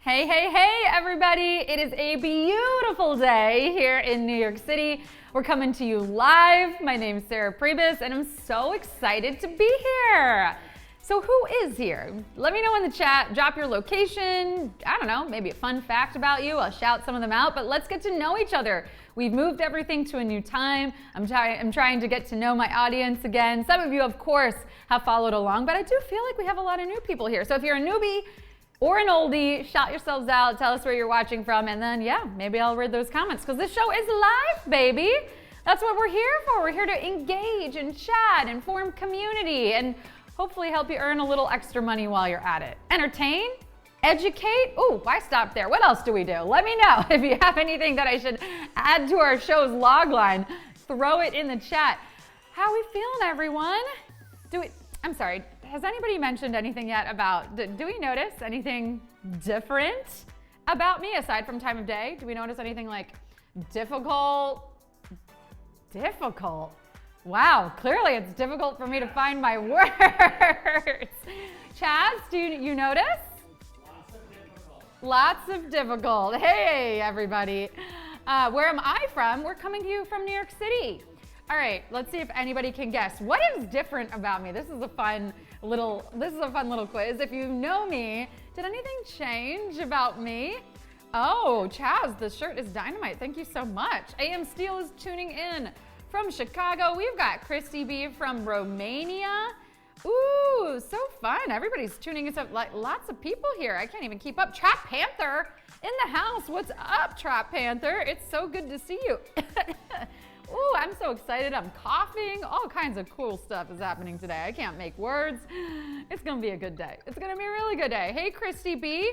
Hey, hey, hey, everybody. It is a beautiful day here in New York City. We're coming to you live. My name's Sarah Pribis, and I'm so excited to be here. So who is here? Let me know in the chat. Drop your location. I don't know, maybe a fun fact about you. I'll shout some of them out, but let's get to know each other. We've moved everything to a new time. I'm trying to get to know my audience again. Some of you, of course, have followed along, but I do feel like we have a lot of new people here. So if you're a newbie, or an oldie, shout yourselves out, tell us where you're watching from, and then, yeah, maybe I'll read those comments, because this show is live, baby. That's what we're here for. We're here to engage and chat and form community and hopefully help you earn a little extra money while you're at it. Entertain, educate. Ooh, why stop there? What else do we do? Let me know if you have anything that I should add to our show's log line. Throw it in the chat. How we feeling, everyone? I'm sorry, has anybody mentioned anything yet about, do we notice anything different about me aside from time of day? Do we notice anything like difficult? Difficult? Wow, clearly it's difficult for me to find my words. Chaz, do you notice? Lots of difficult. Lots of difficult. Hey, everybody. Where am I from? We're coming to you from New York City. All right, let's see if anybody can guess. What is different about me? This is a fun little quiz. If you know me, did anything change about me? Oh, Chaz, the shirt is dynamite. Thank you so much. AM Steel is tuning in from Chicago. We've got Christy B from Romania. Ooh, so fun. Everybody's tuning us up. Like lots of people here. I can't even keep up. Trap Panther in the house. What's up, Trap Panther? It's so good to see you. Ooh, I'm so excited. I'm coughing. All kinds of cool stuff is happening today. I can't make words. It's going to be a good day. It's going to be a really good day. Hey, Christy B.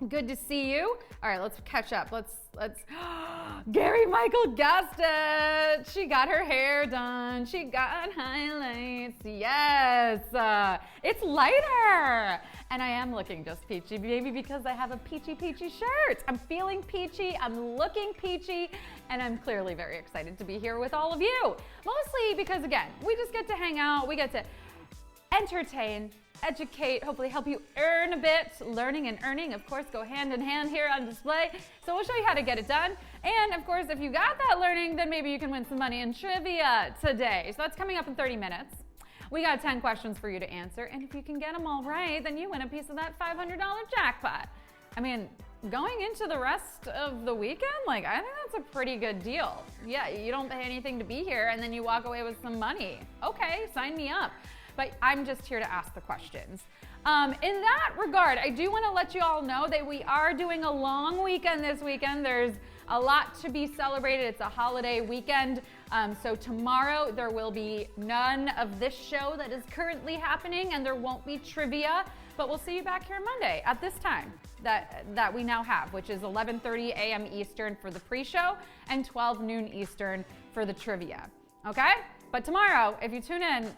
Good to see you. All right, let's catch up. Let's Gary Michael guessed it. She got her hair done. She got highlights. Yes. It's lighter. And I am looking just peachy, maybe because I have a peachy shirt. I'm feeling peachy. I'm looking peachy. And I'm clearly very excited to be here with all of you. Mostly because, again, we just get to hang out. We get to entertain, educate, hopefully help you earn a bit. Learning and earning, of course, go hand in hand here on display. So we'll show you how to get it done. And of course, if you got that learning, then maybe you can win some money in trivia today. So that's coming up in 30 minutes. We got 10 questions for you to answer. And if you can get them all right, then you win a piece of that $500 jackpot. I mean, going into the rest of the weekend, I think that's a pretty good deal. Yeah, you don't pay anything to be here and then you walk away with some money. Okay, sign me up. But I'm just here to ask the questions. In that regard, I do want to let you all know that we are doing a long weekend this weekend. There's a lot to be celebrated. It's a holiday weekend. So tomorrow there will be none of this show that is currently happening, and there won't be trivia. But we'll see you back here Monday at this time that we now have, which is 11:30 a.m. Eastern for the pre-show and 12 noon Eastern for the trivia. Okay? But tomorrow, if you tune in,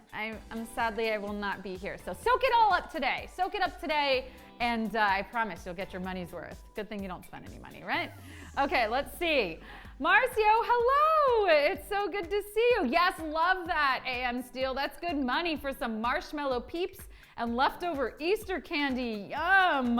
sadly I will not be here. So soak it all up today. Soak it up today, and I promise you'll get your money's worth. Good thing you don't spend any money, right? Okay, let's see. Marcio, hello. It's so good to see you. Yes, love that, AM Steel. That's good money for some marshmallow peeps and leftover Easter candy. Yum.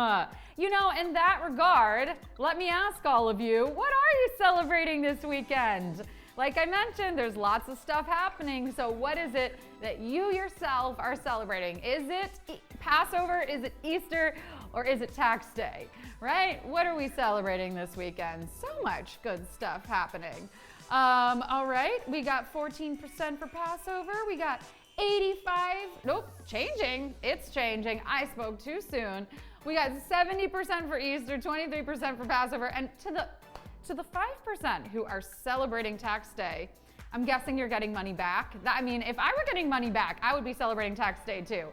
You know, in that regard, let me ask all of you, what are you celebrating this weekend? Like I mentioned, there's lots of stuff happening. So what is it that you yourself are celebrating? Is it Passover? Is it Easter? Or is it tax day? Right? What are we celebrating this weekend? So much good stuff happening. All right, we got 14% for Passover. We got 85. Nope, changing. It's changing. I spoke too soon. We got 70% for Easter, 23% for Passover, and to the 5% who are celebrating tax day, I'm guessing you're getting money back. I mean, if I were getting money back, I would be celebrating tax day too.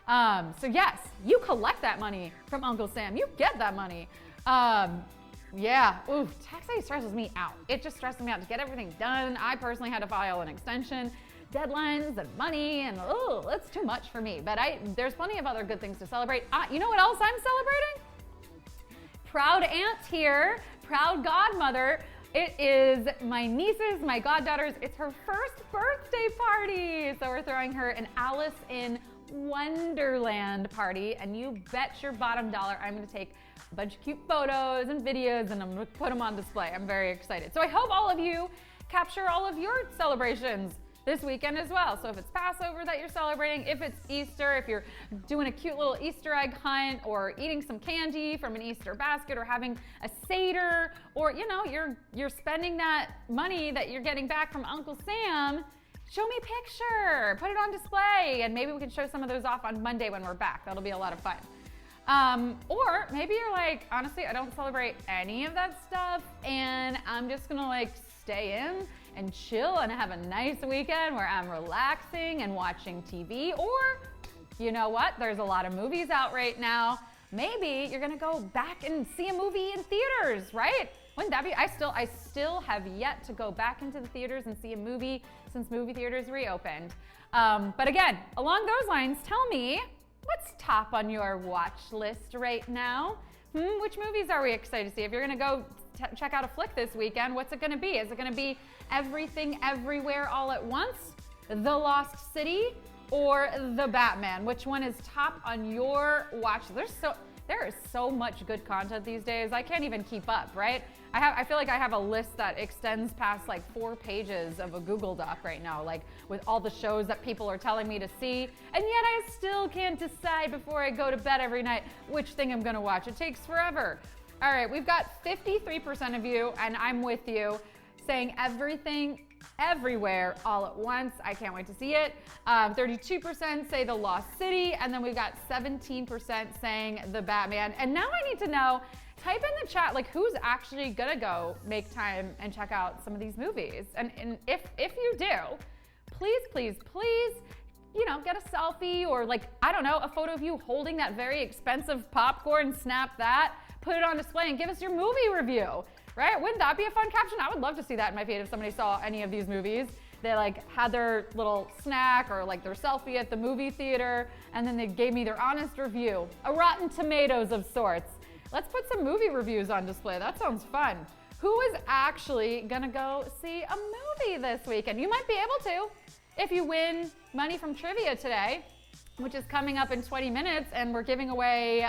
So yes, you collect that money from Uncle Sam. You get that money. Yeah, ooh, tax day stresses me out. It just stresses me out to get everything done. I personally had to file an extension, deadlines and money, and that's too much for me. But there's plenty of other good things to celebrate. You know what else I'm celebrating? Proud aunt here, proud godmother. It is my niece's, my goddaughter's, it's her first birthday party. So we're throwing her an Alice in Wonderland party, and you bet your bottom dollar I'm going to take a bunch of cute photos and videos, and I'm going to put them on display. I'm very excited. So I hope all of you capture all of your celebrations this weekend as well. So if it's Passover that you're celebrating, if it's Easter, if you're doing a cute little Easter egg hunt, or eating some candy from an Easter basket, or having a Seder, or you're spending that money that you're getting back from Uncle Sam, show me a picture, put it on display, and maybe we can show some of those off on Monday when we're back. That'll be a lot of fun. Or maybe you're like, honestly, I don't celebrate any of that stuff, and I'm just gonna stay in and chill and have a nice weekend where I'm relaxing and watching TV. Or, you know what? There's a lot of movies out right now. Maybe you're gonna go back and see a movie in theaters, right? Wouldn't that be? I still have yet to go back into the theaters and see a movie since movie theaters reopened. But again, along those lines, tell me, what's top on your watch list right now? Which movies are we excited to see? If you're gonna go check out a flick this weekend, what's it gonna be? Is it gonna be Everything Everywhere All at Once, The Lost City, or The Batman? Which one is top on your watch? There is so much good content these days. I can't even keep up, right? I feel like I have a list that extends past 4 pages of a Google Doc right now, with all the shows that people are telling me to see, and yet I still can't decide before I go to bed every night which thing I'm gonna watch. It takes forever. All right, we've got 53% of you, and I'm with you, saying Everything Everywhere All at Once. I can't wait to see it. 32% say The Lost City, and then we've got 17% saying The Batman. And now I need to know, type in the chat who's actually gonna go make time and check out some of these movies. And if you do, please, get a selfie, or I don't know, a photo of you holding that very expensive popcorn, snap that, put it on display, and give us your movie review. Right? Wouldn't that be a fun caption? I would love to see that in my feed if somebody saw any of these movies. They had their little snack or their selfie at the movie theater, and then they gave me their honest review, a Rotten Tomatoes of sorts. Let's put some movie reviews on display. That sounds fun. Who is actually gonna go see a movie this weekend? You might be able to if you win money from trivia today, which is coming up in 20 minutes, and we're giving away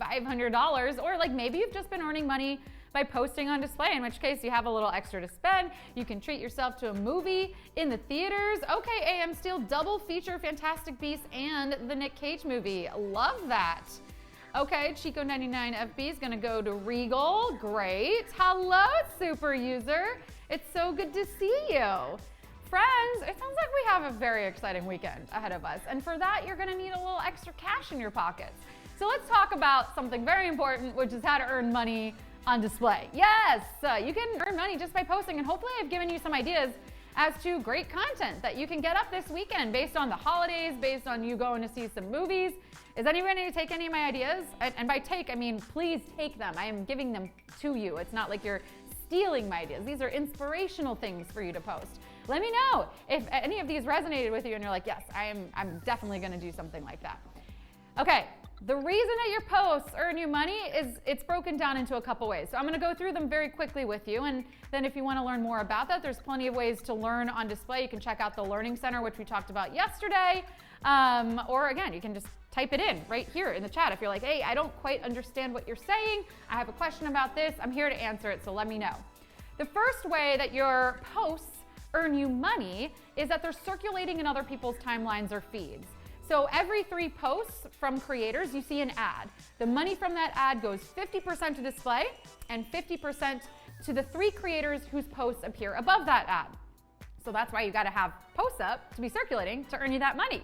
$500, or maybe you've just been earning money by posting on display, in which case you have a little extra to spend. You can treat yourself to a movie in the theaters. Okay, AM Steel, double feature Fantastic Beasts and the Nick Cage movie. Love that. Okay, Chico99FB is gonna go to Regal. Great. Hello, super user. It's so good to see you. Friends, it sounds like we have a very exciting weekend ahead of us. And for that, you're gonna need a little extra cash in your pockets. So let's talk about something very important, which is how to earn money on display. Yes, you can earn money just by posting, and hopefully I've given you some ideas as to great content that you can get up this weekend based on the holidays, based on you going to see some movies. Is anyone ready to take any of my ideas? And by take, I mean please take them. I am giving them to you. It's not like you're stealing my ideas. These are inspirational things for you to post. Let me know if any of these resonated with you and you're like, yes, I'm definitely gonna do something like that. Okay. The reason that your posts earn you money is it's broken down into a couple ways. So I'm gonna go through them very quickly with you, and then if you wanna learn more about that, there's plenty of ways to learn on display. You can check out the Learning Center, which we talked about yesterday, or again, you can just type it in right here in the chat. If you're like, hey, I don't quite understand what you're saying, I have a question about this, I'm here to answer it, so let me know. The first way that your posts earn you money is that they're circulating in other people's timelines or feeds. So every 3 posts from creators, you see an ad. The money from that ad goes 50% to display and 50% to the 3 creators whose posts appear above that ad. So that's why you gotta have posts up to be circulating to earn you that money.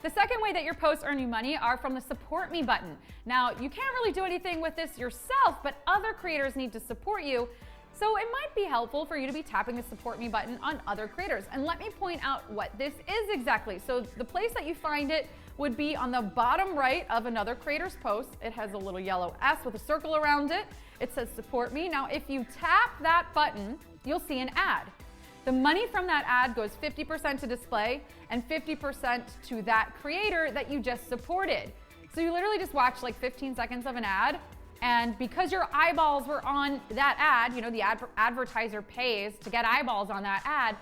The second way that your posts earn you money are from the support me button. Now, you can't really do anything with this yourself, but other creators need to support you. So it might be helpful for you to be tapping the support me button on other creators. And let me point out what this is exactly. So the place that you find it would be on the bottom right of another creator's post. It has a little yellow S with a circle around it. It says support me. Now, if you tap that button, you'll see an ad. The money from that ad goes 50% to display and 50% to that creator that you just supported. So you literally just watch 15 seconds of an ad. And because your eyeballs were on that ad, the advertiser pays to get eyeballs on that ad,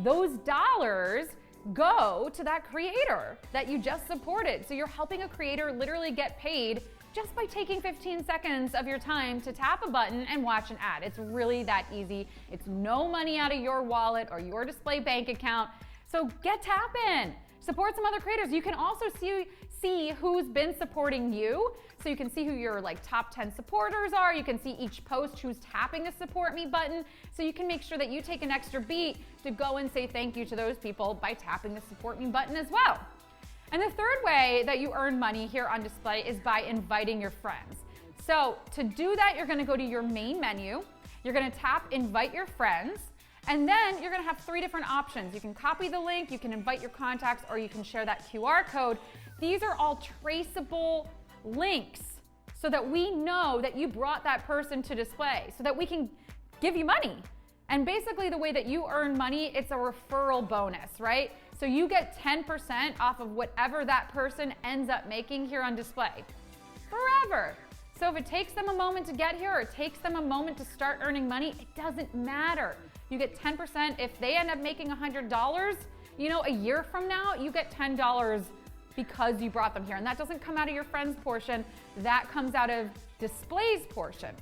those dollars go to that creator that you just supported. So you're helping a creator literally get paid just by taking 15 seconds of your time to tap a button and watch an ad. It's really that easy. It's no money out of your wallet or your display bank account. So get tapping. Support some other creators. You can also see who's been supporting you. So you can see who your top 10 supporters are. You can see each post who's tapping the support me button. So you can make sure that you take an extra beat to go and say thank you to those people by tapping the support me button as well. And the third way that you earn money here on display is by inviting your friends. So to do that, you're gonna go to your main menu. You're gonna tap invite your friends. And then you're gonna have 3 different options. You can copy the link, you can invite your contacts, or you can share that QR code. These are all traceable links so that we know that you brought that person to display, so that we can give you money. And basically the way that you earn money, it's a referral bonus, right? So you get 10% off of whatever that person ends up making here on display forever. So if it takes them a moment to get here or it takes them a moment to start earning money, it doesn't matter. You get 10%. If they end up making $100, a year from now, you get $10 because you brought them here. And that doesn't come out of your friends portion. That comes out of display's portion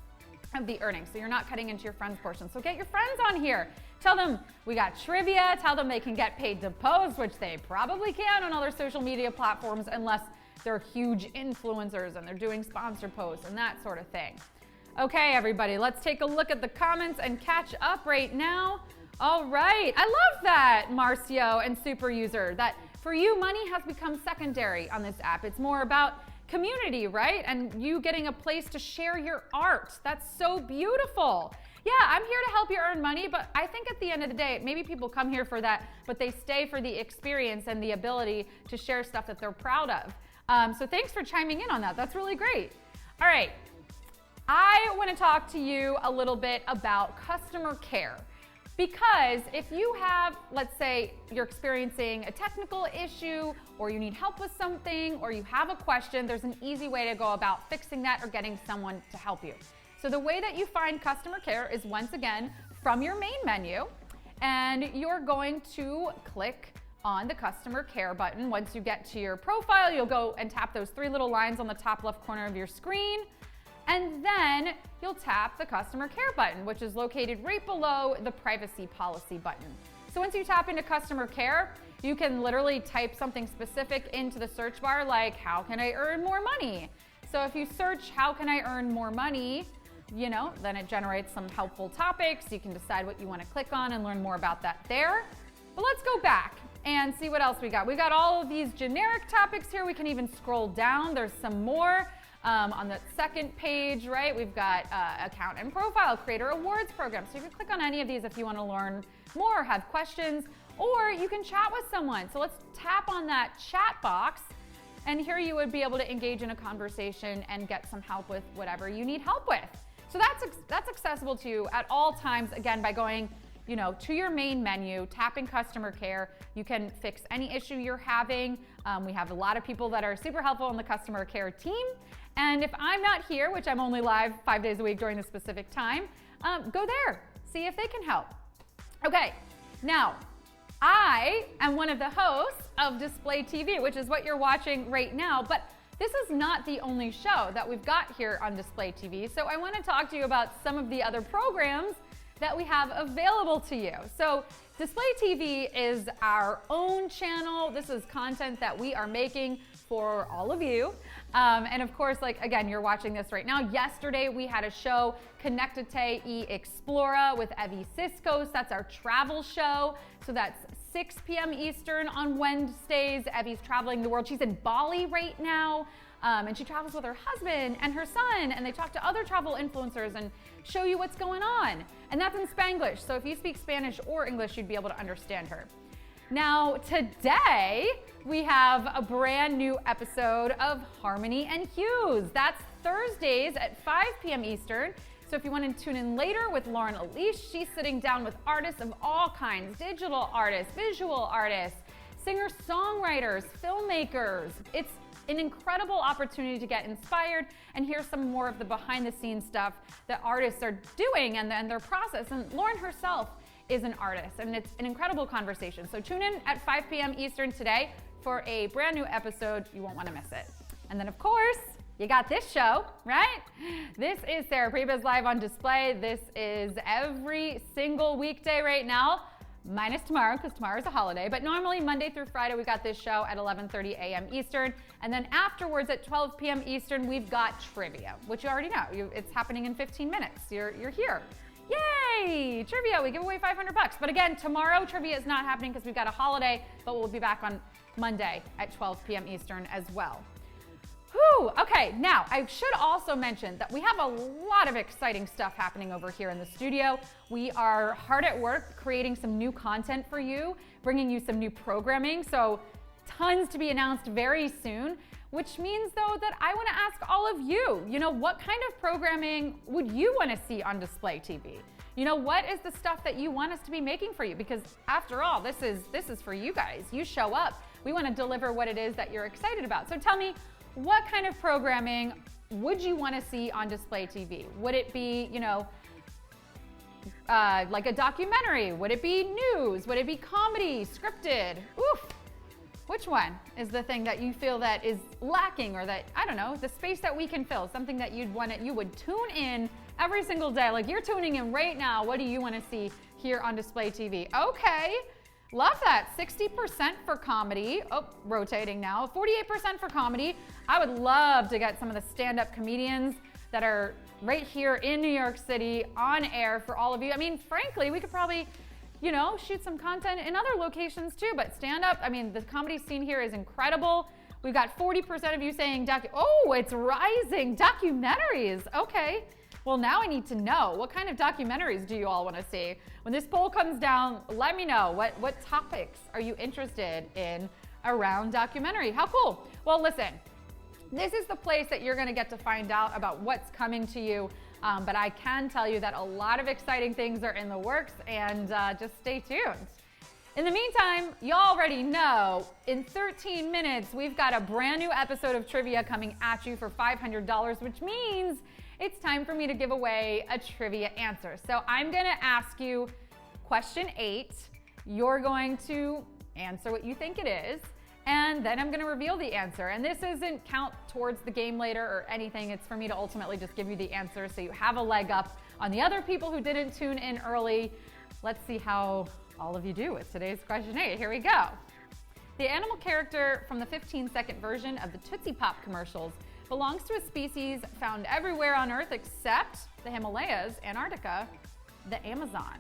of the earnings. So you're not cutting into your friends portion. So get your friends on here. Tell them we got trivia. Tell them they can get paid to post, which they probably can on other social media platforms unless they're huge influencers and they're doing sponsor posts and that sort of thing. Okay, everybody, let's take a look at the comments and catch up right now. All right, I love that, Marcio and Super User, that for you, money has become secondary on this app. It's more about community, right? And you getting a place to share your art. That's so beautiful. Yeah, I'm here to help you earn money, but I think at the end of the day, maybe people come here for that, but they stay for the experience and the ability to share stuff that they're proud of. So thanks for chiming in on that. That's really great. All right, I want to talk to you a little bit about customer care. Because if you have, let's say, you're experiencing a technical issue or you need help with something or you have a question, there's an easy way to go about fixing that or getting someone to help you. So the way that you find customer care is once again from your main menu, and you're going to click on the customer care button. Once you get to your profile, you'll go and tap those 3 little lines on the top left corner of your screen. And then you'll tap the customer care button, which is located right below the privacy policy button. So once you tap into customer care, you can literally type something specific into the search bar like, how can I earn more money? So if you search, how can I earn more money? Then it generates some helpful topics. You can decide what you want to click on and learn more about that there. But let's go back and see what else we got. We got all of these generic topics here. We can even scroll down. There's some more. On the second page, right, we've got account and profile, creator awards program. So you can click on any of these if you want to learn more, have questions, or you can chat with someone. So let's tap on that chat box, and here you would be able to engage in a conversation and get some help with whatever you need help with. So that's accessible to you at all times, again, by going to your main menu, tapping customer care. You can fix any issue you're having. We have a lot of people that are super helpful on the customer care team. And if I'm not here, which I'm only live 5 days a week during a specific time, go there, see if they can help. Okay, now I am one of the hosts of Display TV, which is what you're watching right now, but this is not the only show that we've got here on Display TV. So I want to talk to you about some of the other programs that we have available to you. So Display TV is our own channel. This is content that we are making for all of you. And of course, again, you're watching this right now. Yesterday, we had a show, Conectate e Explora with Evie Siskos. That's our travel show. So that's 6 p.m. Eastern on Wednesdays. Evie's traveling the world. She's in Bali right now. And she travels with her husband and her son, and they talk to other travel influencers and show you what's going on. And that's in Spanglish. So if you speak Spanish or English, you'd be able to understand her. Now, today, we have a brand new episode of Harmony and Hues. That's Thursdays at 5 p.m. Eastern. So if you want to tune in later with Lauren Elise, she's sitting down with artists of all kinds, digital artists, visual artists, singer-songwriters, filmmakers. It's an incredible opportunity to get inspired and hear some more of the behind-the-scenes stuff that artists are doing and their process. And Lauren herself is an artist, and it's an incredible conversation. So tune in at 5 p.m. Eastern today for a brand new episode. You won't want to miss it. And then, of course, you got this show, right? This is Sarah Pribis live on display. This is every single weekday right now, minus tomorrow, because tomorrow is a holiday. But normally Monday through Friday, we got this show at 11:30 a.m. Eastern. And then afterwards at 12 p.m. Eastern, we've got trivia, which you already know. It's happening in 15 minutes. You're here. Yay! Trivia, we give away $500. But again, tomorrow trivia is not happening because we've got a holiday, but we'll be back on Monday at 12 p.m. Eastern as well. Whew, okay, now I should also mention that we have a lot of exciting stuff happening over here in the studio. We are hard at work creating some new content for you, bringing you some new programming, so tons to be announced very soon, which means though that I want to ask all of you, what kind of programming would you want to see on Display TV? What is the stuff that you want us to be making for you? Because after all, this is for you guys. You show up. We want to deliver what it is that you're excited about. So tell me, what kind of programming would you want to see on Display TV? Would it be, like a documentary? Would it be news? Would it be comedy, scripted? Oof. Which one is the thing that you feel that is lacking, or that, I don't know, the space that we can fill, something that you would tune in every single day? Like you're tuning in right now. What do you want to see here on Display TV? Okay. Love that. 60% for comedy. Oh, rotating now. 48% for comedy. I would love to get some of the stand-up comedians that are right here in New York City on air for all of you. I mean, frankly, we could probably, shoot some content in other locations too, but stand-up, the comedy scene here is incredible. We've got 40% of you saying, oh, it's rising. Documentaries. Okay. Well, now I need to know, what kind of documentaries do you all want to see? When this poll comes down, let me know. What topics are you interested in around documentary? How cool. Well, listen, this is the place that you're going to get to find out about what's coming to you. But I can tell you that a lot of exciting things are in the works, and just stay tuned. In the meantime, you already know, in 13 minutes, we've got a brand new episode of trivia coming at you for $500, which means it's time for me to give away a trivia answer. So I'm going to ask you question 8. You're going to answer what you think it is, and then I'm going to reveal the answer. And this isn't count towards the game later or anything. It's for me to ultimately just give you the answer so you have a leg up on the other people who didn't tune in early. Let's see how all of you do with today's question 8. Here we go. The animal character from the 15-second version of the Tootsie Pop commercials belongs to a species found everywhere on Earth except the Himalayas, Antarctica, the Amazon.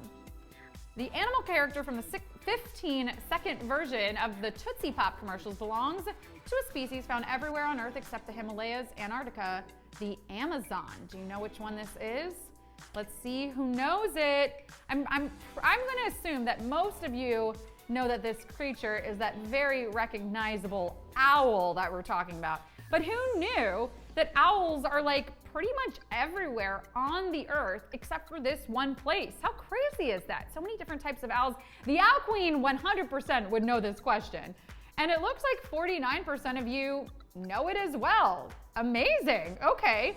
The animal character from the 15-second version of the Tootsie Pop commercials belongs to a species found everywhere on Earth except the Himalayas, Antarctica, the Amazon. Do you know which one this is? Let's see who knows it. I'm going to assume that most of you know that this creature is that very recognizable owl that we're talking about. But who knew that owls are like pretty much everywhere on the Earth except for this one place? How crazy is that? So many different types of owls. The Owl Queen 100% would know this question. And it looks like 49% of you know it as well. Amazing. Okay.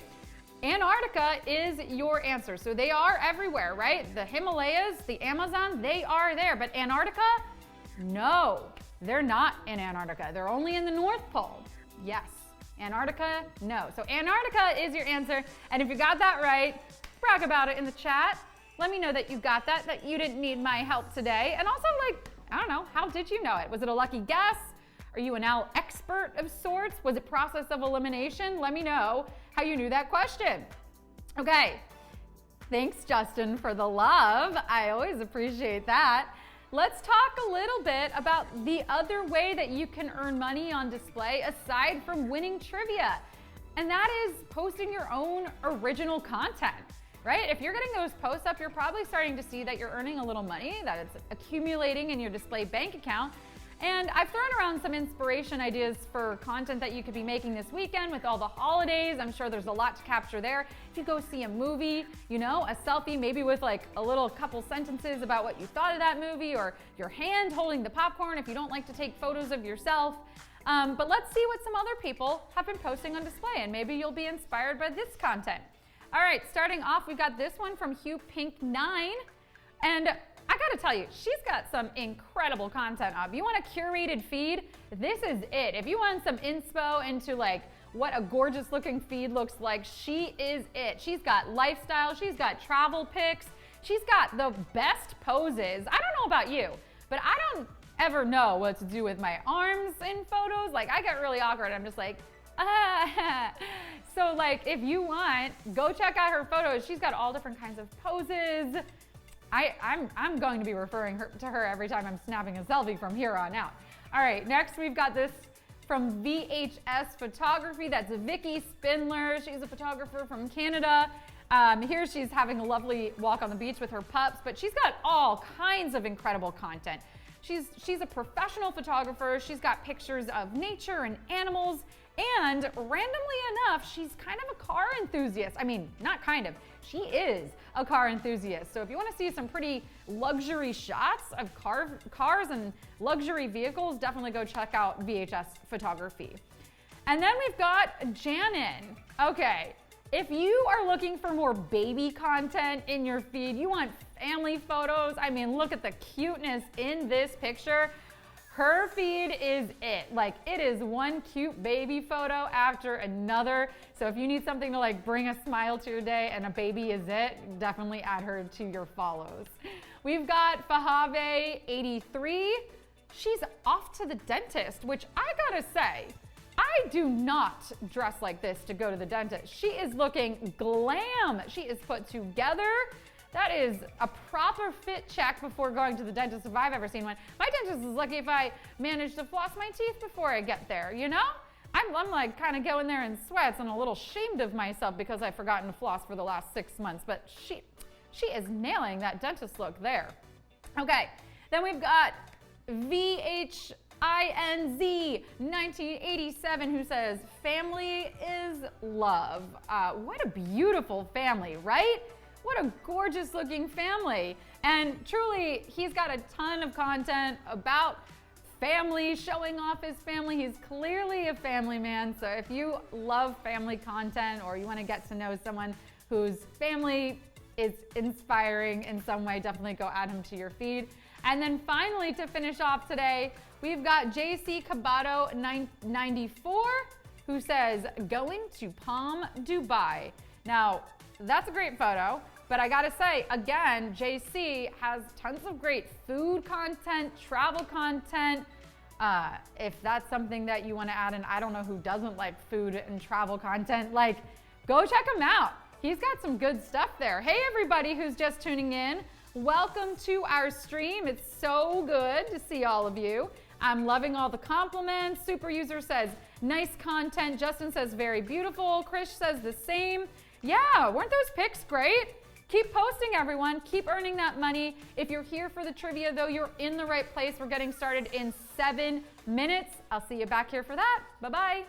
Antarctica is your answer. So they are everywhere, right? The Himalayas, the Amazon, they are there. But Antarctica? No, they're not in Antarctica. They're only in the North Pole. Yes. Antarctica? No. So Antarctica is your answer. And if you got that right, brag about it in the chat. Let me know that you got that you didn't need my help today. And also, I don't know, how did you know it? Was it a lucky guess? Are you an owl expert of sorts? Was it process of elimination? Let me know how you knew that question. Okay. Thanks, Justin, for the love. I always appreciate that. Let's talk a little bit about the other way that you can earn money on display aside from winning trivia. And that is posting your own original content, right? If you're getting those posts up, you're probably starting to see that you're earning a little money, that it's accumulating in your display bank account. And I've thrown around some inspiration ideas for content that you could be making this weekend with all the holidays. I'm sure there's a lot to capture there. If you go see a movie, a selfie, maybe with like a little couple sentences about what you thought of that movie, or your hand holding the popcorn if you don't like to take photos of yourself. But let's see what some other people have been posting on display, and maybe you'll be inspired by this content. All right, starting off, we got this one from Hugh Pink 9. And I I gotta tell you, she's got some incredible content up. You want a curated feed? This is it. If you want some inspo into like what a gorgeous looking feed looks like, she is it. She's got lifestyle, she's got travel pics, she's got the best poses. I don't know about you, but I don't ever know what to do with my arms in photos. Like I get really awkward. I'm just like, ah. So like if you want, go check out her photos. She's got all different kinds of poses. I'm going to be referring to her every time I'm snapping a selfie from here on out. All right, next we've got this from VHS Photography. That's Vicky Spindler. She's a photographer from Canada. Here she's having a lovely walk on the beach with her pups, but she's got all kinds of incredible content. She's a professional photographer. She's got pictures of nature and animals, and randomly enough, she's kind of a car enthusiast. I mean, not kind of, she is a car enthusiast. So if you want to see some pretty luxury shots of cars and luxury vehicles, definitely go check out VHS Photography. And then we've got Janin. Okay, if you are looking for more baby content in your feed, you want family photos, I mean, look at the cuteness in this picture. Her feed is it. Like, it is one cute baby photo after another. So if you need something to like bring a smile to your day and a baby is it, definitely add her to your follows. We've got Fahave83. She's off to the dentist, which I gotta say, I do not dress like this to go to the dentist. She is looking glam. She is put together. That is a proper fit check before going to the dentist if I've ever seen one. My dentist is lucky if I manage to floss my teeth before I get there, you know? I'm like kind of going there in sweats and a little ashamed of myself because I've forgotten to floss for the last 6 months, but she is nailing that dentist look there. Okay, then we've got VHINZ 1987 who says, family is love. What a beautiful family, right? What a gorgeous looking family. And truly, he's got a ton of content about family, showing off his family. He's clearly a family man. So if you love family content or you want to get to know someone whose family is inspiring in some way, definitely go add him to your feed. And then finally, to finish off today, we've got JC Cabato 94 who says, going to Palm Dubai. Now, that's a great photo. But I gotta say, again, JC has tons of great food content, travel content. If that's something that you wanna add, and I don't know who doesn't like food and travel content, like, go check him out. He's got some good stuff there. Hey, everybody who's just tuning in. Welcome to our stream. It's so good to see all of you. I'm loving all the compliments. Super User says, nice content. Justin says, very beautiful. Krish says the same. Yeah, weren't those pics great? Keep posting, everyone. Keep earning that money. If you're here for the trivia, though, you're in the right place. We're getting started in 7 minutes. I'll see you back here for that. Bye-bye.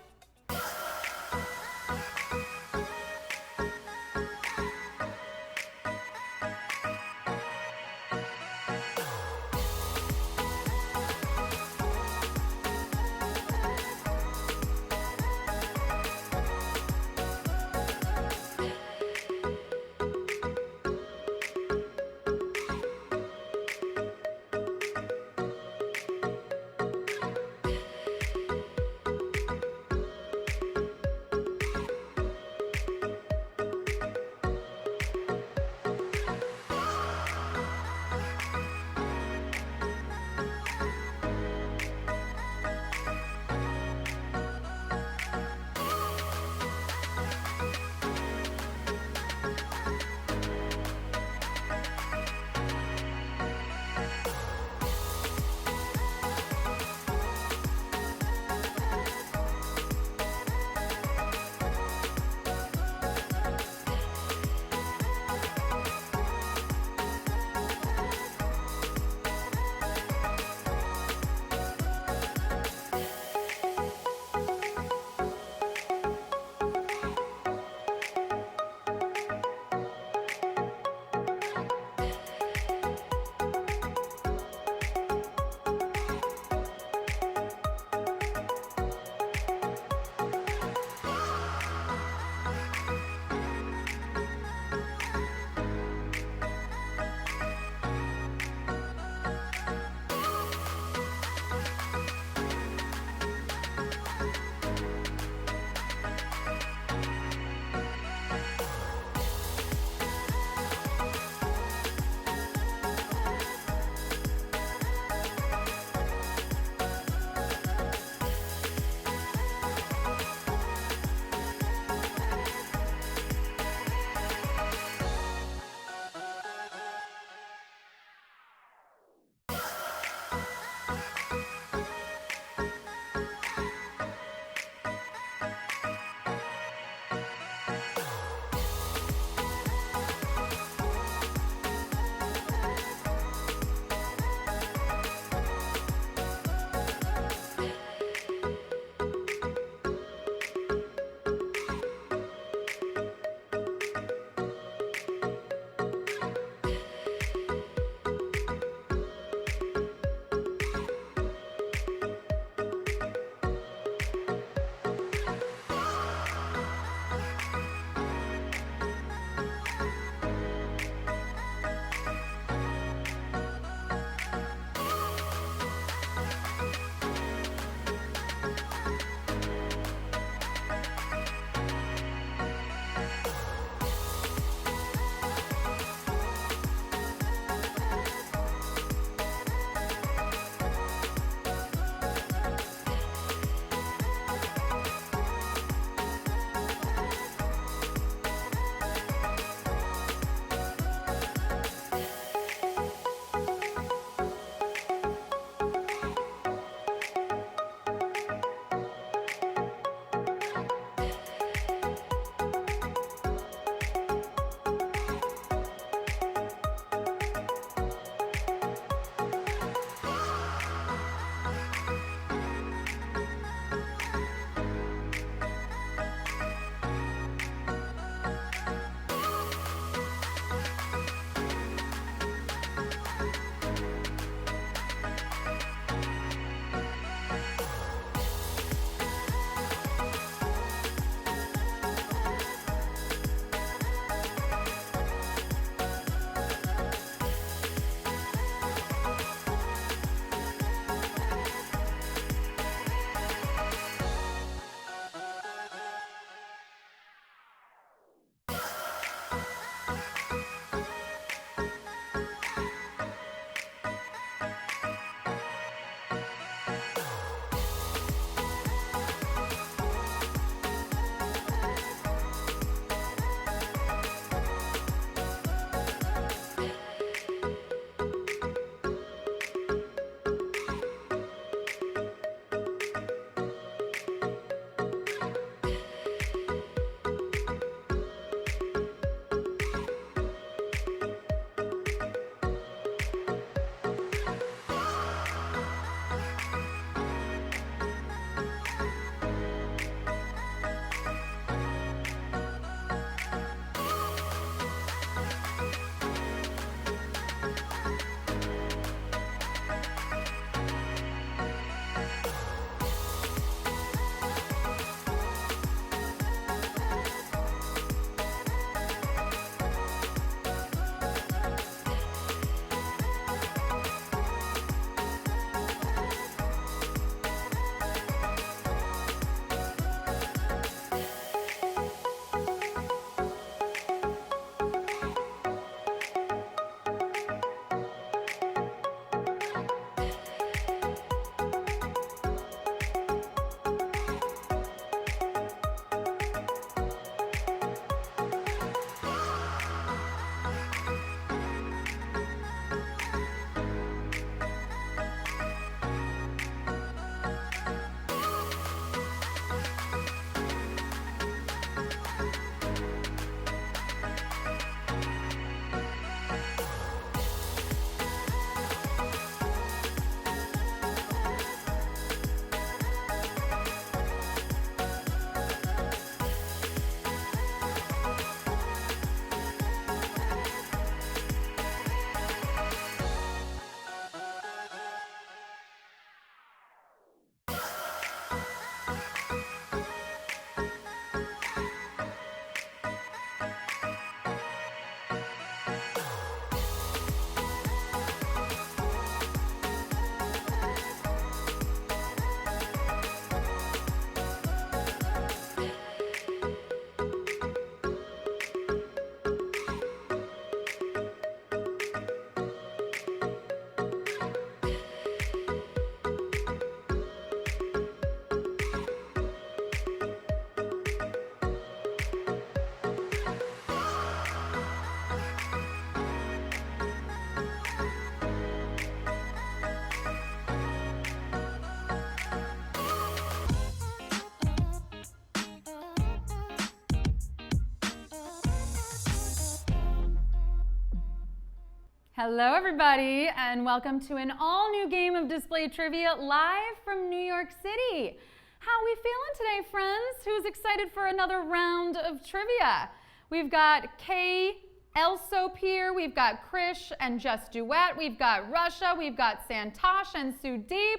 Hello everybody, and welcome to an all-new game of Display Trivia live from New York City. How we feeling today, friends? Who's excited for another round of trivia? We've got Kay Elsoap here, we've got Krish and Just Duet, we've got Russia, we've got Santosh and Sudeep.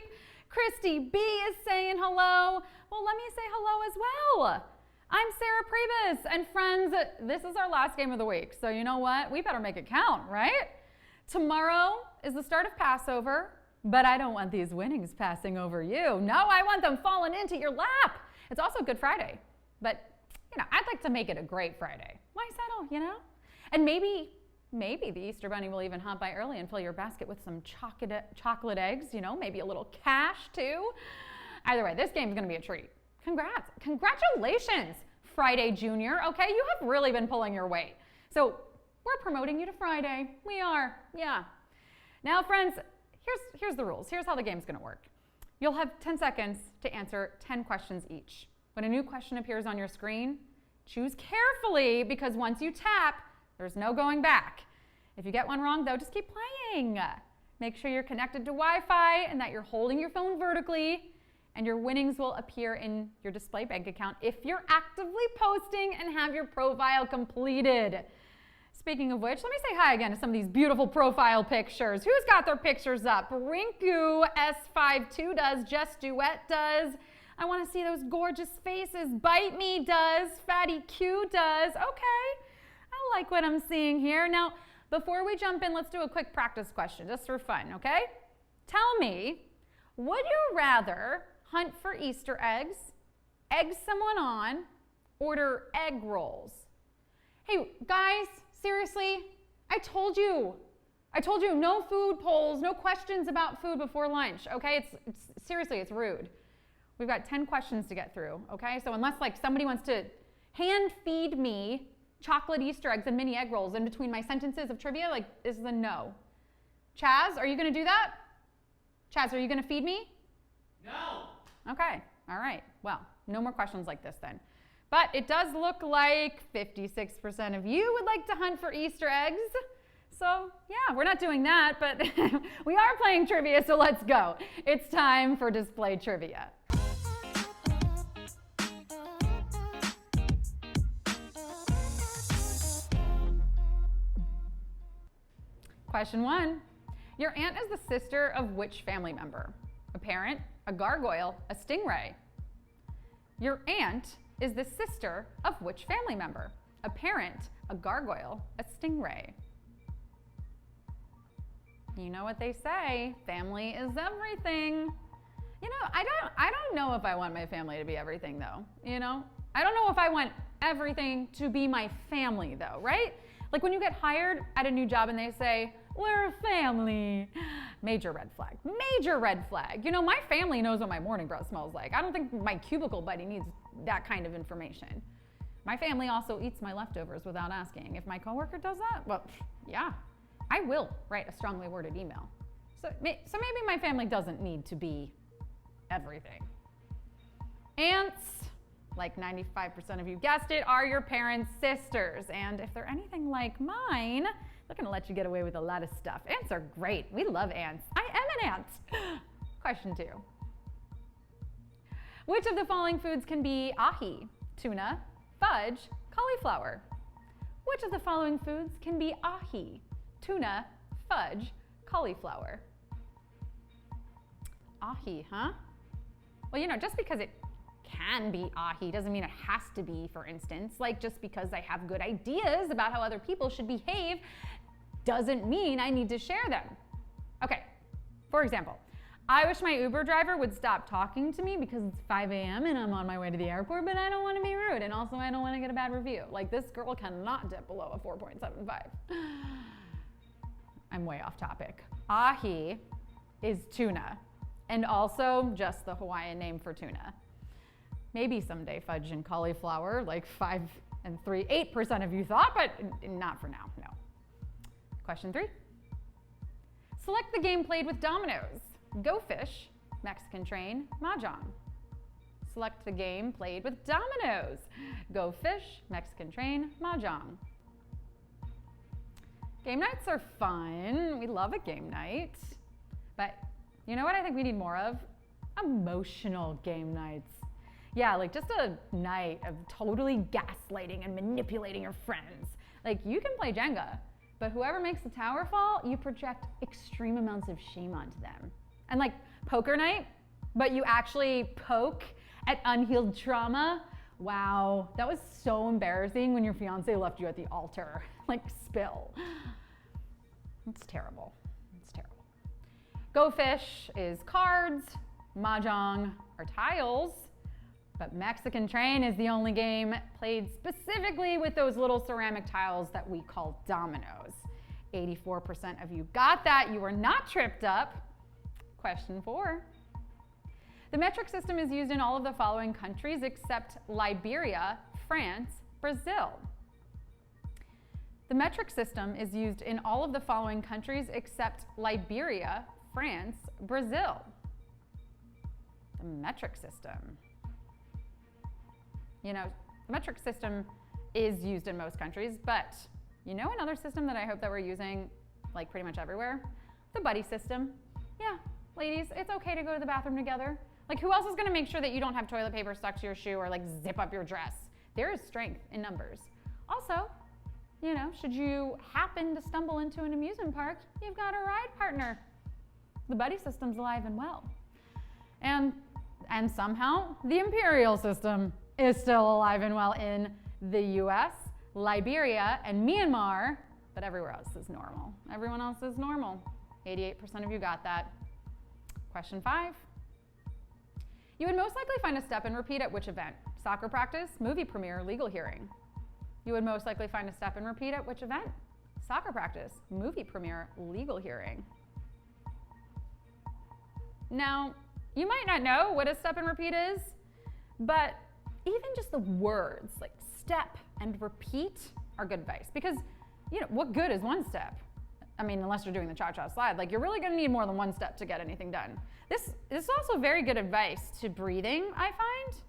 Christy B is saying hello. Well, let me say hello as well. I'm Sarah Pribis, and friends, this is our last game of the week, so you know what? We better make it count, right? Tomorrow is the start of Passover, but I don't want these winnings passing over you. No, I want them falling into your lap. It's also Good Friday, but I'd like to make it a great Friday. Why settle, And maybe the Easter Bunny will even hop by early and fill your basket with some chocolate eggs, maybe a little cash too. Either way, this game's gonna be a treat. Congrats, congratulations, Friday Junior, okay? You have really been pulling your weight. So we're promoting you to Friday. We are, yeah. Now, friends, here's the rules. Here's how the game's gonna work. You'll have 10 seconds to answer 10 questions each. When a new question appears on your screen, choose carefully because once you tap, there's no going back. If you get one wrong, though, just keep playing. Make sure you're connected to Wi-Fi and that you're holding your phone vertically, and your winnings will appear in your display bank account if you're actively posting and have your profile completed. Speaking of which, let me say hi again to some of these beautiful profile pictures. Who's got their pictures up? Rinku S52 does, Just Duet does. I want to see those gorgeous faces. Bite Me does, Fatty Q does. Okay, I like what I'm seeing here. Now, before we jump in, let's do a quick practice question, just for fun, okay? Tell me, would you rather hunt for Easter eggs, egg someone on, order egg rolls? Hey, guys, seriously, I told you, no food polls, no questions about food before lunch, okay? Seriously, it's rude. We've got 10 questions to get through, okay? So unless somebody wants to hand feed me chocolate Easter eggs and mini egg rolls in between my sentences of trivia, this is a no. Chaz, are you gonna do that? Chaz, are you gonna feed me? No. Okay, all right. Well, no more questions like this then. But it does look like 56% of you would like to hunt for Easter eggs. So yeah, we're not doing that, but we are playing trivia, so let's go. It's time for Display Trivia. Question 1. Your aunt is the sister of which family member? A parent, a gargoyle, a stingray? Your aunt is the sister of which family member? A parent, a gargoyle, a stingray? You know what they say, family is everything. I don't know if I want my family to be everything though, I don't know if I want everything to be my family though, right? Like when you get hired at a new job and they say, we're a family. Major red flag, major red flag. My family knows what my morning breath smells like. I don't think my cubicle buddy needs that kind of information. My family also eats my leftovers without asking. If my coworker does that, well, yeah, I will write a strongly worded email. So maybe my family doesn't need to be everything. Ants, like 95% of you guessed it, are your parents' sisters. And if they're anything like mine, they're gonna let you get away with a lot of stuff. Ants are great. We love ants. I am an ant. Question 2. Which of the following foods can be ahi? Tuna, fudge, cauliflower? Which of the following foods can be ahi? Tuna, fudge, cauliflower? Ahi, huh? Well, just because it can be ahi doesn't mean it has to be, for instance. Just because I have good ideas about how other people should behave doesn't mean I need to share them. Okay, for example, I wish my Uber driver would stop talking to me because it's 5 a.m. and I'm on my way to the airport, but I don't want to be rude, and also I don't want to get a bad review. This girl cannot dip below a 4.75. I'm way off topic. Ahi is tuna, and also just the Hawaiian name for tuna. Maybe someday fudge and cauliflower, 5 and 8% of you thought, but not for now, no. Question 3. Select the game played with dominoes. Go Fish, Mexican Train, Mahjong. Select the game played with dominoes. Go Fish, Mexican Train, Mahjong. Game nights are fun. We love a game night. But you know what I think we need more of? Emotional game nights. Yeah, like just a night of totally gaslighting and manipulating your friends. Like you can play Jenga, but whoever makes the tower fall, you project extreme amounts of shame onto them. And like poker night, but you actually poke at unhealed trauma. Wow, that was so embarrassing when your fiance left you at the altar. Like spill. It's terrible. It's terrible. Go Fish is cards, mahjong, or tiles. But Mexican Train is the only game played specifically with those little ceramic tiles that we call dominoes. 84% of you got that. You were not tripped up. Question 4. The metric system is used in all of the following countries except Liberia, France, Brazil. The metric system is used in all of the following countries except Liberia, France, Brazil. The metric system. You know, the metric system is used in most countries, but you know another system that I hope that we're using like pretty much everywhere? The buddy system. Yeah, ladies, it's okay to go to the bathroom together. Like who else is gonna make sure that you don't have toilet paper stuck to your shoe or like zip up your dress? There is strength in numbers. Also, you know, should you happen to stumble into an amusement park, you've got a ride partner. The buddy system's alive and well. And somehow the imperial system is still alive and well in the US, Liberia, and Myanmar, but everywhere else is normal. Everyone else is normal. 88% of you got that. Question 5. You would most likely find a step and repeat at which event? Soccer practice, movie premiere, legal hearing. You would most likely find a step and repeat at which event? Soccer practice, movie premiere, legal hearing. Now, you might not know what a step and repeat is, but even just the words like step and repeat are good advice because, you know, what good is one step? I mean, unless you're doing the cha-cha slide, like you're really gonna need more than one step to get anything done. This is also very good advice to breathing, I find.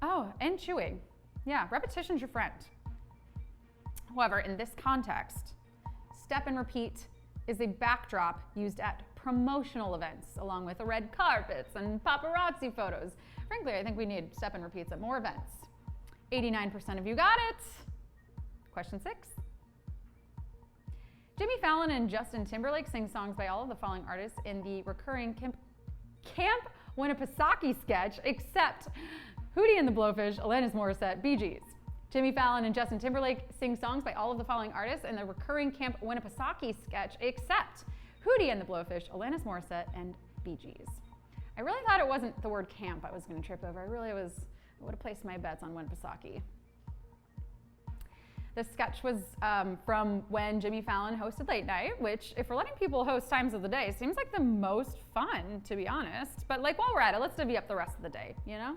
Oh, and chewing. Yeah, repetition's your friend. However, in this context, step and repeat is a backdrop used at promotional events along with the red carpets and paparazzi photos. Frankly, I think we need step and repeats at more events. 89% of you got it. Question 6. Jimmy Fallon and Justin Timberlake sing songs by all of the following artists in the recurring Camp Winnipesaukee sketch, except Hootie and the Blowfish, Alanis Morissette, Bee Gees. Jimmy Fallon and Justin Timberlake sing songs by all of the following artists in the recurring Camp Winnipesaukee sketch, except Hootie and the Blowfish, Alanis Morissette, and Bee Gees. I really thought it wasn't the word camp I was going to trip over. I would have placed my bets on Winnipesaukee. This sketch was from when Jimmy Fallon hosted Late Night, which, if we're letting people host times of the day, seems like the most fun, to be honest. But like while we're at it, let's divvy up the rest of the day, you know?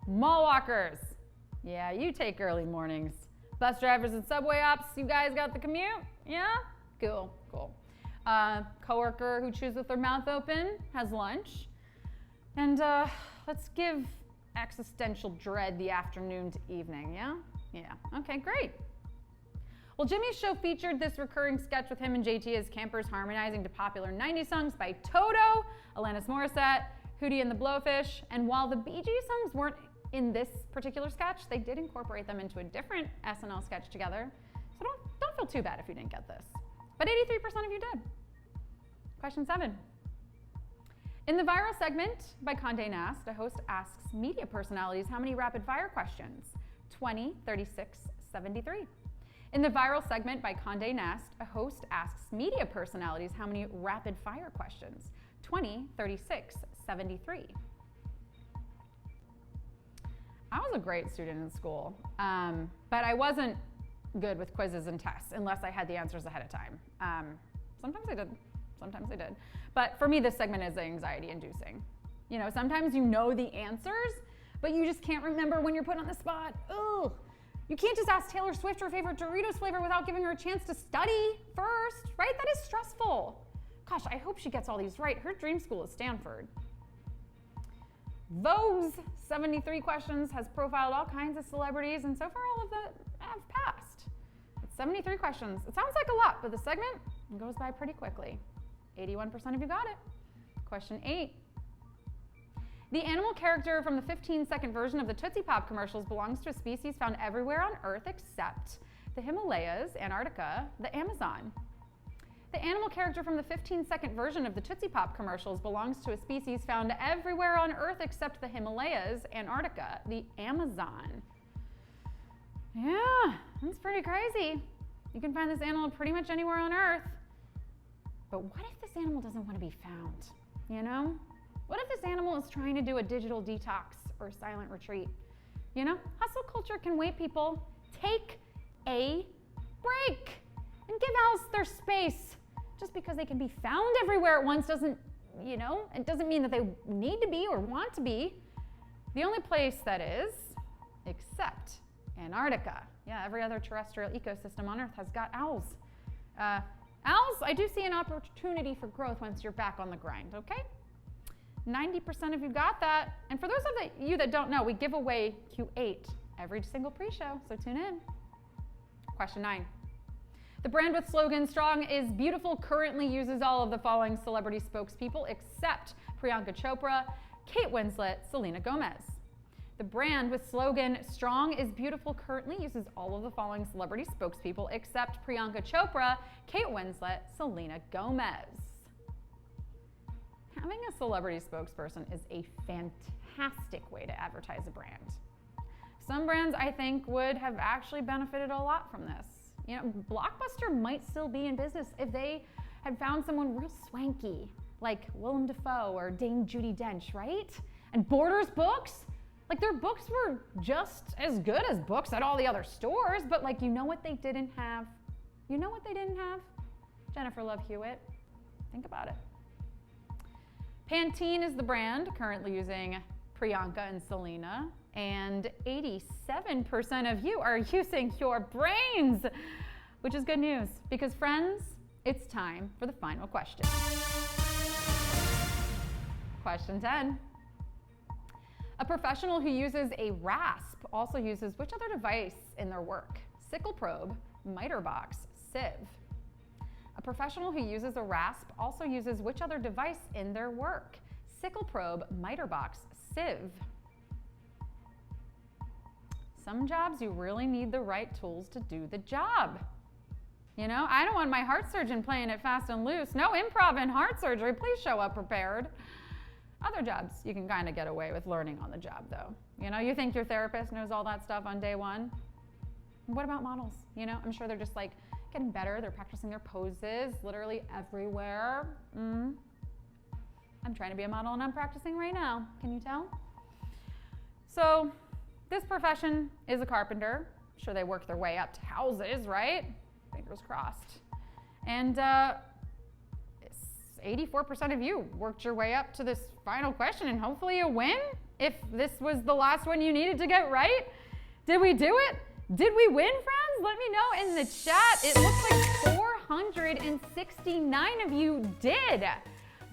Mall walkers. Yeah, you take early mornings. Bus drivers and subway ops, you guys got the commute? Yeah? Cool, cool. Coworker who chews with their mouth open has lunch. And let's give existential dread the afternoon to evening, yeah? Yeah, okay, great. Well, Jimmy's show featured this recurring sketch with him and JT as campers harmonizing to popular 90s songs by Toto, Alanis Morissette, Hootie and the Blowfish, and while the Bee Gees songs weren't in this particular sketch, they did incorporate them into a different SNL sketch together. So don't feel too bad if you didn't get this. But 83% of you did. Question 7. In the viral segment by Condé Nast, a host asks media personalities how many rapid fire questions? 20, 36, 73. In the viral segment by Condé Nast, a host asks media personalities how many rapid fire questions? 20, 36, 73. I was a great student in school, but I wasn't good with quizzes and tests unless I had the answers ahead of time. Sometimes I did. But for me, this segment is anxiety inducing. You know, sometimes you know the answers, but you just can't remember when you're put on the spot. Ugh. You can't just ask Taylor Swift her favorite Doritos flavor without giving her a chance to study first, right? That is stressful. Gosh, I hope she gets all these right. Her dream school is Stanford. Vogue's 73 questions has profiled all kinds of celebrities, and so far all of them have passed. It's 73 questions. It sounds like a lot, but the segment goes by pretty quickly. 81% of you got it. Question 8. The animal character from the 15-second version of the Tootsie Pop commercials belongs to a species found everywhere on Earth except the Himalayas, Antarctica, the Amazon. The animal character from the 15-second version of the Tootsie Pop commercials belongs to a species found everywhere on Earth except the Himalayas, Antarctica, the Amazon. Yeah, that's pretty crazy. You can find this animal pretty much anywhere on Earth. But what if this animal doesn't want to be found? You know? What if this animal is trying to do a digital detox or a silent retreat? You know, hustle culture can wait, people. Take a break and give owls their space. Just because they can be found everywhere at once doesn't, you know, it doesn't mean that they need to be or want to be. The only place that is, except Antarctica. Yeah, every other terrestrial ecosystem on Earth has got owls. Owls, I do see an opportunity for growth once you're back on the grind, okay? 90% of you got that. And for those of you that don't know, we give away Q8 every single pre-show, so tune in. Question 9. The brand with slogan "Strong is Beautiful" currently uses all of the following celebrity spokespeople except Priyanka Chopra, Kate Winslet, Selena Gomez. The brand with slogan "Strong is Beautiful" currently uses all of the following celebrity spokespeople except Priyanka Chopra, Kate Winslet, Selena Gomez. Having a celebrity spokesperson is a fantastic way to advertise a brand. Some brands, I think, would have actually benefited a lot from this. You know, Blockbuster might still be in business if they had found someone real swanky, like Willem Dafoe or Dame Judi Dench, right? And Borders Books, like their books were just as good as books at all the other stores, but like, you know what they didn't have? You know what they didn't have? Jennifer Love Hewitt. Think about it. Pantene is the brand currently using Priyanka and Selena, and 87% of you are using your brains, which is good news because, friends, it's time for the final question. Question 10. A professional who uses a rasp also uses which other device in their work? Sickle probe, miter box, sieve. A professional who uses a rasp also uses which other device in their work? Sickle probe, miter box, sieve. Some jobs you really need the right tools to do the job. You know, I don't want my heart surgeon playing it fast and loose. No improv in heart surgery. Please show up prepared. Other jobs you can kind of get away with learning on the job, though. You know, you think your therapist knows all that stuff on day one? What about models? You know, I'm sure they're just like getting better. They're practicing their poses literally everywhere. I'm trying to be a model and I'm practicing right now. Can you tell? So this profession is a carpenter. I'm sure they work their way up to houses, right? Fingers crossed. And 84% of you worked your way up to this final question, and hopefully you win. If this was the last one you needed to get right, did we do it? Did we win, friends? Let me know in the chat. It looks like 469 of you did.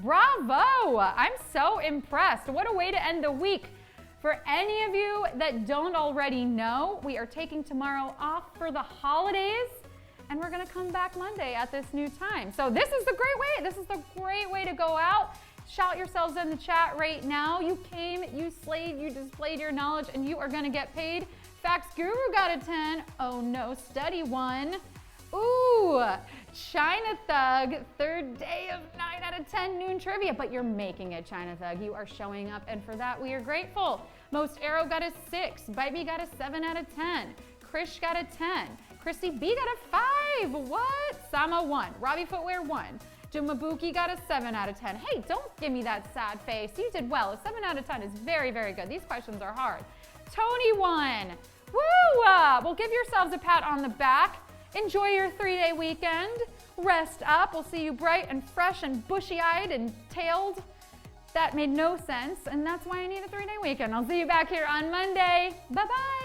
Bravo! I'm so impressed. What a way to end the week. For any of you that don't already know, we are taking tomorrow off for the holidays, and we're gonna come back Monday at this new time. So this is the great way. This is the great way to go out. Shout yourselves in the chat right now. You came, you slayed, you displayed your knowledge, and you are gonna get paid. Facts Guru got a 10. Oh no, Study won. Ooh, China Thug, third day of 9 out of 10 noon trivia, but you're making it, China Thug. You are showing up, and for that we are grateful. Most Arrow got a 6, Bybee got a 7 out of 10, Krish got a 10, Christy B got a 5, what? Sama 1, Robbie Footwear 1, Jumabuki got a 7 out of 10. Hey, don't give me that sad face. You did well. A 7 out of 10 is very, very good. These questions are hard. Tony 1, woo! Well, give yourselves a pat on the back. Enjoy your 3-day weekend. Rest up. We'll see you bright and fresh and bushy-eyed and tailed. That made no sense, and that's why I need a 3-day weekend. I'll see you back here on Monday. Bye-bye.